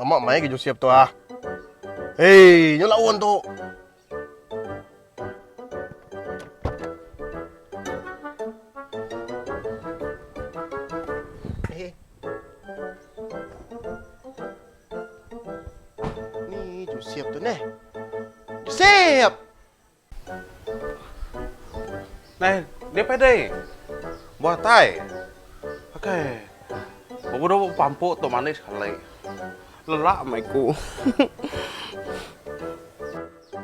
Lama main ke Joseph tu ah. Hei, nyo lawan tu. Ni Joseph tu neh. Joseph. Này, dia pede. Buat tai. Oke. Bobo pampu to manis kali. Lerak maiku.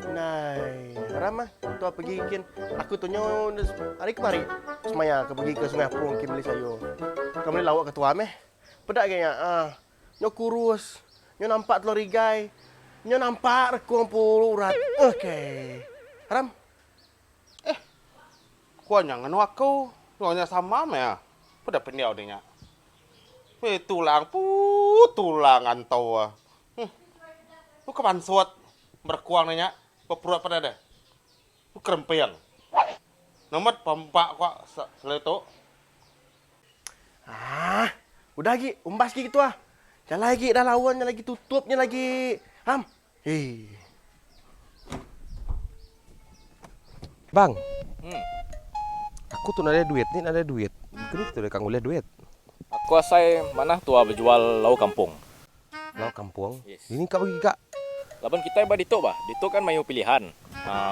Nai, Rama, tu pergi kin. Aku tu nyo hari kemari. Semaya ke pergi ke Sungai Apung kin beli sayur. Kamu boleh lawak ketua meh. Pedak kayaknya. Nyo kurus. Nyo nampak telur igai. Nyo nampak rekung puluh urat. Okey. Ram, Kau jangan aku. Nyonya sama ya. Pada pendiau dia. Tulang tulangan tau. Lu kapan suat berkuang nanya. Peperut pada deh. Lu kerempeng. Nomor pempak kok seletu. udah lagi. Umbas lagi gitu ah. Jalan lagi dah lawannya lagi tutupnya lagi. Ram. Hei. Bang. Aku tuh ada duit nih, ada duit. Kenapa tuh kang boleh duit? Aku asai mana tua berjual lauk kampung. Lauk kampung. Yes. Ini kak bagi kak. Laban kita bah dito bah. Dito kan mayu pilihan.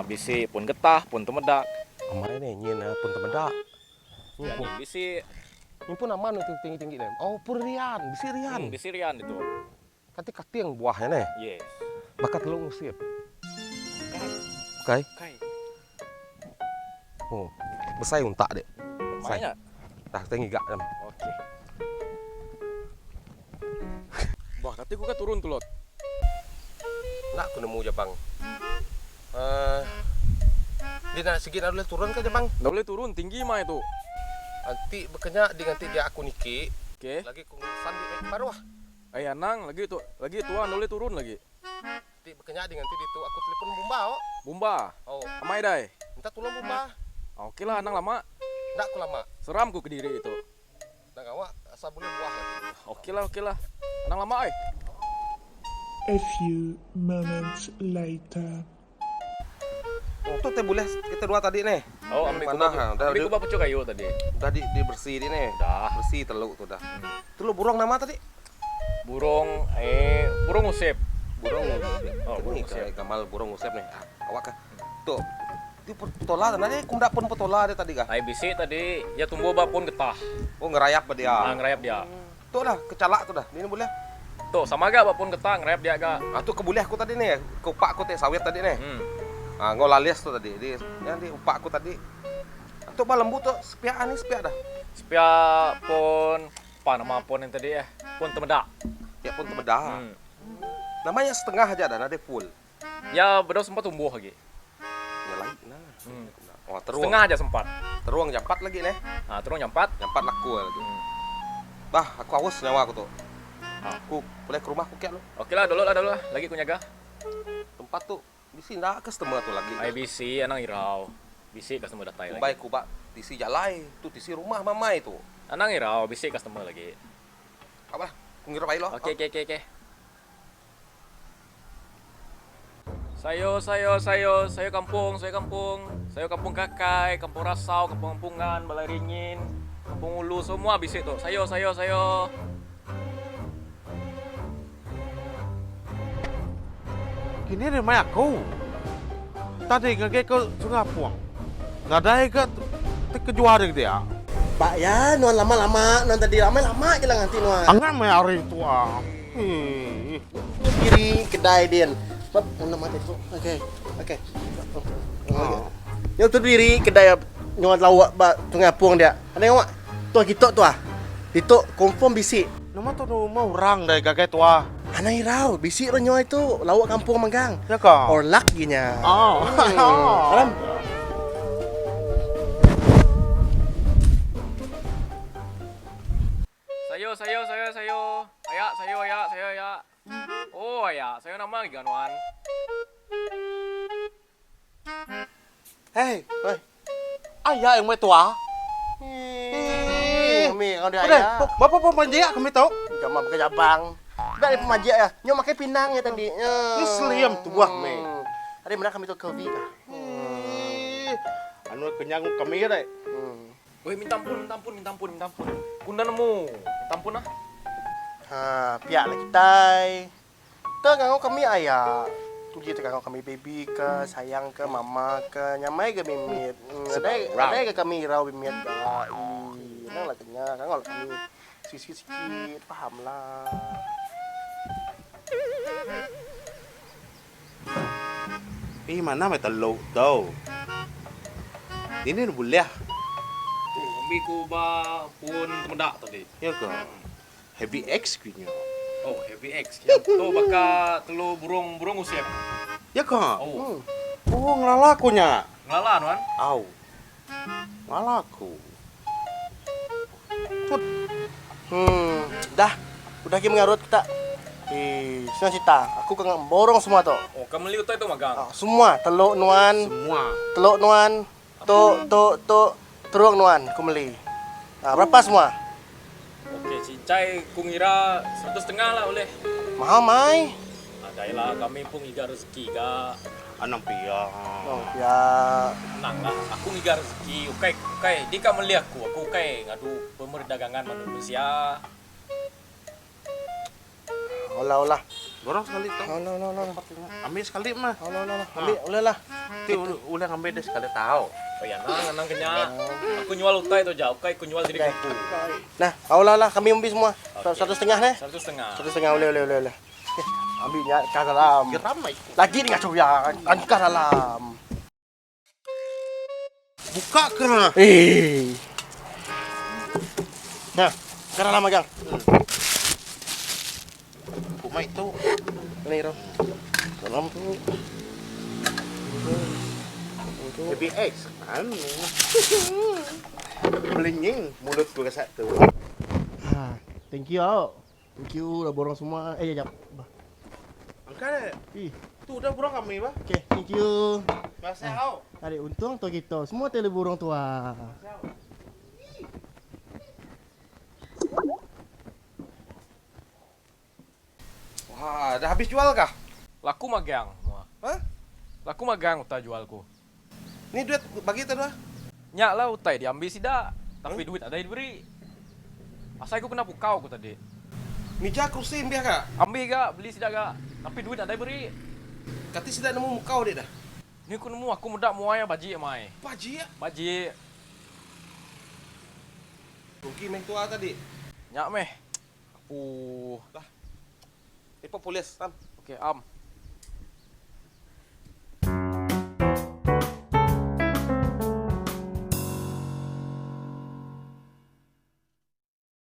Bisi pun getah, pun temedak. Amai nih nyin pun temedak. Yang bisi Ini pun aman itu tinggi-tinggi nih. Oh, purian, bisi rian. bisi rian itu. Kati yang buahnya nih. Yes. Bakat lu ngusip. Kai. Oke. Kai. Oh, besar untak deh. Banyak. Dah tinggi gak jam. Oke. Wah, tapi gua kan turun tuh lot. Nak aku nemu aja bang. Dia nak segit boleh turun ke aja bang? Nggak boleh turun, tinggi mah itu. Nanti bekerja di nanti dia aku niki. Oke. Lagi aku sandi baru ah. Ayah nang lagi itu tuan boleh turun lagi. Nanti bekerja di nanti itu aku telepon Bumba oh. Bumba. Oh, Amai dai. minta tolong Bumba. Oke lah, nang lama. Nggak aku lama. Seram ku ke diri itu. Nggak awak asal boleh buah lagi. Oke lah. Nang lama ay. A few moments later. Oh, tuh teh boleh kita dua tadi nih. Oh, ambil Mana? gua. Ambil gua pucuk kayu tadi. Udah dibersih ini nih. Udah. Bersih teluk tuh dah. Itu lu burung nama tadi? Burung usip. Burung ngusep. Oh, burung Ini ngusep. kayak Kamal burung ngusep nih. Awak kah? Tuh. Itu petola tadi kumdak pun petola dia tadi kah? Ai bisi tadi ya tumbuh bapun getah. Oh, ngerayap apa dia? Ngerayap dia. Tuh dah, kecalak tuh dah. Ini boleh. Tuh sama gak bapun getah ngerayap dia gak. Tuh keboleh aku tadi nih. Ke upak aku teh sawit tadi nih. Hmm. Ngolalias tuh tadi. Di upak aku tadi. Tuh lembu tuh sepiak dah. Sepia pun apa nama pun yang tadi ya? Pun temedak. Ya pun temedah. Hmm. Namanya setengah aja dah, ada full. Ya bedau sempat tumbuh lagi. Ya lagi nah. Hmm. Oh, teruang. Setengah aja sempat. Teruang jampat lagi nih. Nah, terus nyampat. Jampat laku lagi. Hmm. Bah, aku haus nyawa aku tuh. Aku boleh ke rumah aku kek lu. Oke lah, dulu lah. Lagi ku nyaga. Tempat tuh di sini ndak customer tuh lagi. Ai bisi anang irau. Bisi customer datai lagi. Baik ku bak tisi jalai, tuh tisi rumah mama itu. Anang irau, bisi customer lagi. Apa? Ngira baik lo. Oke. Sayo kampung. Sayo kampung Kakai, kampung Rasau, kampung Ampungan, Balai Ringin, kampung Ulu semua bisi tuh. Sayo. Kini rumah aku. Tadi ngake ke Sungai Apung. Nggak ada ke kejual dia. Pak ya, nuan lama-lama, nuan tadi lama aja lah nanti nuan. Angan mah hari itu ah. Kiri kedai dia. Bab, nama itu. Oke. Yang tu diri kedai nuan lawak ba Sungai Apung dia. Ada yang tuh kita tuh ah. Itu confirm bisi. Nama tu rumah orang dari kakek tua. Anai rau, bisi ro nyawa itu lawak kampung manggang. Ya kah? Orlak ginya. Oh. Alam. Sayo. Aya. Oh, aya. Sayo nama ganuan. Hei, Oi. ayah yang tua. Mi kau dia Udah, ya. bapak pemanja kami tahu. Jama bekerja bang. Dah di pemajak ya. Nyo makai pinang ya tadi. Lu seliam tuah, me. Ada mana kami tu kopi kah? Anu kenyang kami deh. Weh, minta ampun. Kunda nemu. Minta ampun ah. Ha, pihak lagi tai. Tengah kami ayah. Tu dia tengah kami baby ke, sayang ke, mama ke, nyamai ke mimit. Ada ke kami rau mimit dah. Nang lah kenyang, kan kalau kami sikit-sikit, paham lah. Mana mày talo tau. Ini boleh. Ambil ku ba pun temendak tadi. Ya ke? Heavy X kunya. Oh, Heavy X. Yang tu baka telu burung usip. Ya ke? Oh, Oh, ngelalakunya. ngala nuan. Au. Ngalaku. Dah. Udah kita mengarut kita. Senang cerita. Aku kena borong semua tu. Oh, kamu liu tu magang. Semua. Teluk nuan. Semua. Teluk nuan. Teruang nuan. Aku beli. Berapa semua? Okey, cincai ku ngira 150 lah boleh. Mahal mai. Adailah kami pun ngiga rezeki ga. Anang pia. Oh, ya. Tenang lah, aku ngiga rezeki. Ukai, di ka meli aku ukai ngadu pemerdagangan manusia. Olah. Borong sekali tau. Olah. Ambil sekali mah. Olah. Ambil, boleh lah. Ti ulah ngambil deh sekali tahu. Oh ya nang kenya. Aku nyual utai tu jauh, ukai ku nyual diri Okay. aku. Nah, olah lah. Kami ambil semua. Okey. 1,5 nih. 1,5. 1,5 boleh. Ambilnya ke dalam. Ramai. Lagi dengan coyak. Kan ke dalam. Buka ke? Nah, ke dalam magang. Kumai tu. Ini Ro. Dalam tu. Heavy X. Anu. Melenying mulut gua kesak tu. Thank you out. Thank you udah borong semua. Jap. Angkat deh. Tu udah borong kami bah. Okay, thank you. Masa kau. Adik, untung tu kita. Semua tele burung tua. Wah, dah habis jual kah? Laku magang semua. Hah? Laku magang utai jualku. Ni duit bagi tu dah. Nyak lah utai diambil sidak. Tapi duit ada diberi. Asal aku kena pukau aku tadi. Meja kursi biar kak. Ambil gak, beli sidak gak. Tapi duit ada diberi. Kati sudah nemu mukau dia dah. Ni aku nemu aku mudak muai baji mai. Paji ya. Baji Rugi meh tua tadi. nyak meh. Aku Ipo polis tam. okey am.